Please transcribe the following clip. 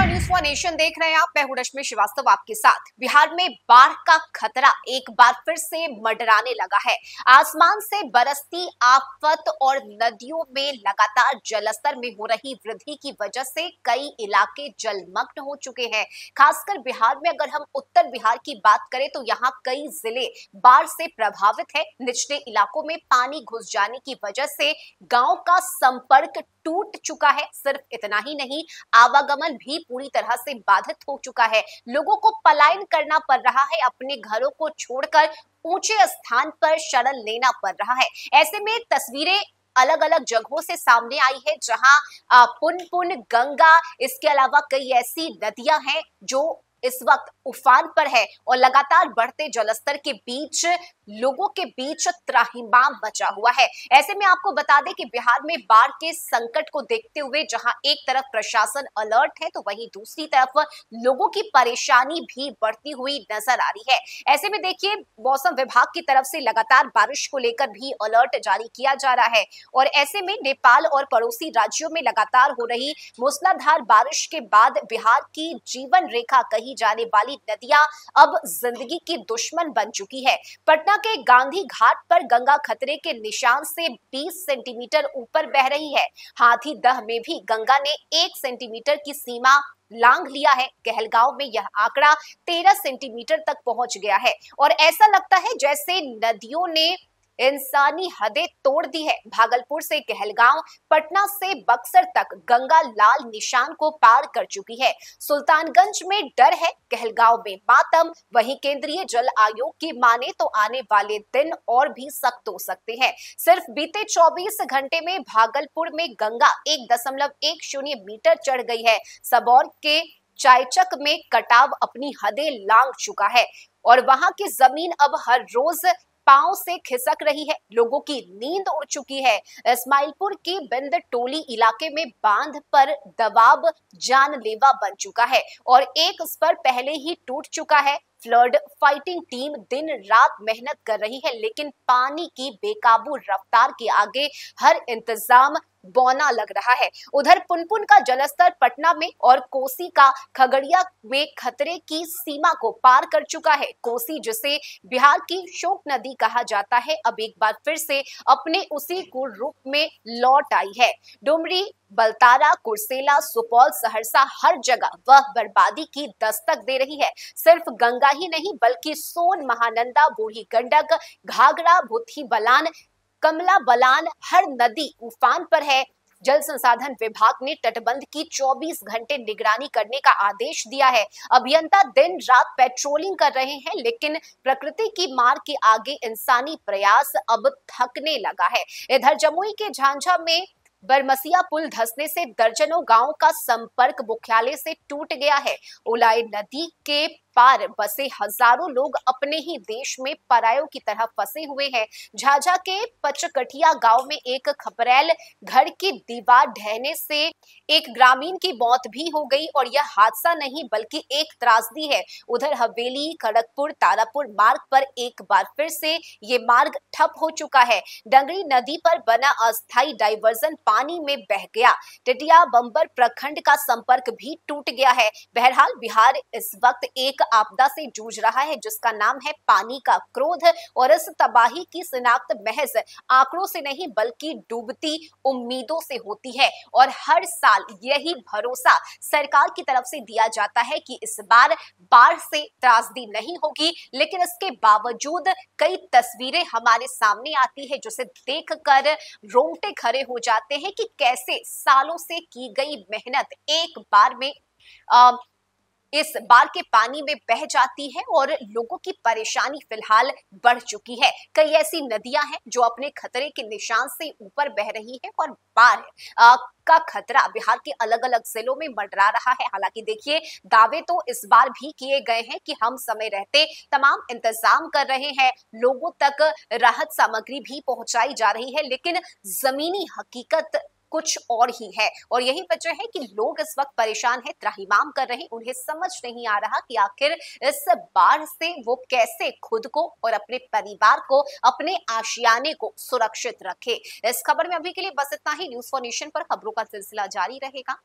News for nation देख रहे हैं आप। मैं हूं रश्मि श्रीवास्तव आपके साथ। बिहार में बाढ़ का खतरा एक बार फिर से मंडराने लगा है। आसमान से बरसती आफत और नदियों में लगातार जलस्तर में हो रही वृद्धि की वजह से कई इलाके जलमग्न हो चुके हैं। खासकर बिहार में अगर हम उत्तर बिहार की बात करें तो यहाँ कई जिले बाढ़ से प्रभावित है। निचले इलाकों में पानी घुस जाने की वजह से गांव का संपर्क टूट चुका है। सिर्फ इतना ही नहीं, आवागमन भी पूरी तरह से बाधित हो चुका है। लोगों को पलायन करना पड़ रहा है, अपने घरों को छोड़कर ऊंचे स्थान पर शरण लेना पड़ रहा है। ऐसे में तस्वीरें अलग अलग जगहों से सामने आई है, जहां पुनपुन, गंगा, इसके अलावा कई ऐसी नदियां हैं जो इस वक्त उफान पर है और लगातार बढ़ते जलस्तर के बीच लोगों के बीच त्राहिमाम मचा हुआ है। ऐसे में आपको बता दें कि बिहार में बाढ़ के संकट को देखते हुए जहां एक तरफ प्रशासन अलर्ट है तो वहीं दूसरी तरफ लोगों की परेशानी भी बढ़ती हुई नजर आ रही है। ऐसे में देखिए, मौसम विभाग की तरफ से लगातार बारिश को लेकर भी अलर्ट जारी किया जा रहा है और ऐसे में नेपाल और पड़ोसी राज्यों में लगातार हो रही मूसलाधार बारिश के बाद बिहार की जीवन रेखा कही जाने वाली नदियां अब जिंदगी की दुश्मन बन चुकी है। पटना के गांधी घाट पर गंगा खतरे के निशान से 20 सेंटीमीटर ऊपर बह रही है। हाथीदह में भी गंगा ने 1 सेंटीमीटर की सीमा लांघ लिया है। कहलगांव में यह आंकड़ा 13 सेंटीमीटर तक पहुंच गया है और ऐसा लगता है जैसे नदियों ने इंसानी हदें तोड़ दी है। भागलपुर से कहलगांव, पटना से बक्सर तक गंगा लाल निशान को पार कर चुकी है। सुल्तानगंज में डर है, कहलगांव में मातम। वहीं केंद्रीय जल आयोग की माने तो आने वाले दिन और भी सख्त हो सकते हैं। सिर्फ बीते 24 घंटे में भागलपुर में गंगा 1.10 मीटर चढ़ गई है। सबौर के चायचक में कटाव अपनी हदें लांघ चुका है और वहां की जमीन अब हर रोज पांव से खिसक रही है। लोगों की नींद उड़ चुकी है। इस्माइलपुर की बिंद टोली इलाके में बांध पर दबाव जानलेवा बन चुका है और एक स्पर पहले ही टूट चुका है। फ्लड फाइटिंग टीम दिन रात मेहनत कर रही है, लेकिन पानी की बेकाबू रफ्तार के आगे हर इंतजाम बौना लग रहा है। उधर पुनपुन का जलस्तर पटना में और कोसी का खगड़िया में खतरे की सीमा को पार कर चुका है। कोसी, जिसे बिहार की शोक नदी कहा जाता है, अब एक बार फिर से अपने उसी क्रूर रूप में लौट आई है। डुमरी, बलतारा, कुर्सेला, सुपौल, सहरसा, हर जगह वह बर्बादी की दस्तक दे रही है। सिर्फ गंगा ही नहीं बल्कि सोन, महानंदा, बूढ़ी गंडक, घाघरा, भूतही बलान, कमला बलान, हर नदी उफान पर है। जल संसाधन विभाग ने तटबंध की 24 घंटे निगरानी करने का आदेश दिया है। अभियंता दिन रात पेट्रोलिंग कर रहे हैं, लेकिन प्रकृति की मार के आगे इंसानी प्रयास अब थकने लगा है। इधर जमुई के झांझा में बरमसिया पुल धंसने से दर्जनों गांवों का संपर्क मुख्यालय से टूट गया है। उलाय नदी के पार बसे हजारों लोग अपने ही देश में परायों की तरह फंसे हुए हैं। झाझा के पचकटिया गांव में एक खपरेल घर की दीवार ढहने से एक ग्रामीण की मौत भी हो गई और यह हादसा नहीं बल्कि एक त्रासदी है। उधर हवेली, खड़गपुर, तारापुर मार्ग पर एक बार फिर से ये मार्ग ठप हो चुका है। डंगरी नदी पर बना अस्थायी डाइवर्जन पानी में बह गया। टिटिया बंबर प्रखंड का संपर्क भी टूट गया है। बहरहाल बिहार इस वक्त एक आपदा से जूझ रहा है जिसका नाम है पानी का क्रोध और इस तबाही की शिनाख्त महज आंकड़ों से नहीं बल्कि डूबती उम्मीदों से होती है और हर साल यही भरोसा सरकार की तरफ से दिया जाता है कि इस बार बाढ़ से त्रासदी नहीं होगी, लेकिन इसके बावजूद कई तस्वीरें हमारे सामने आती है जिसे देखकर रोंगटे खड़े हो जाते हैं कि कैसे सालों से की गई मेहनत एक बार में इस बार के पानी में बह जाती है और लोगों की परेशानी फिलहाल बढ़ चुकी है। कई ऐसी नदियां हैं जो अपने खतरे के निशान से ऊपर बह रही है और बाढ़ का खतरा बिहार के अलग अलग जिलों में मंडरा रहा है। हालांकि देखिए, दावे तो इस बार भी किए गए हैं कि हम समय रहते तमाम इंतजाम कर रहे हैं, लोगों तक राहत सामग्री भी पहुंचाई जा रही है, लेकिन जमीनी हकीकत कुछ और ही है और यही वजह है कि लोग इस वक्त परेशान हैं, त्राहिमाम कर रहे हैं। उन्हें समझ नहीं आ रहा कि आखिर इस बाढ़ से वो कैसे खुद को और अपने परिवार को, अपने आशियाने को सुरक्षित रखे। इस खबर में अभी के लिए बस इतना ही। न्यूज़ फॉर नेशन पर खबरों का सिलसिला जारी रहेगा।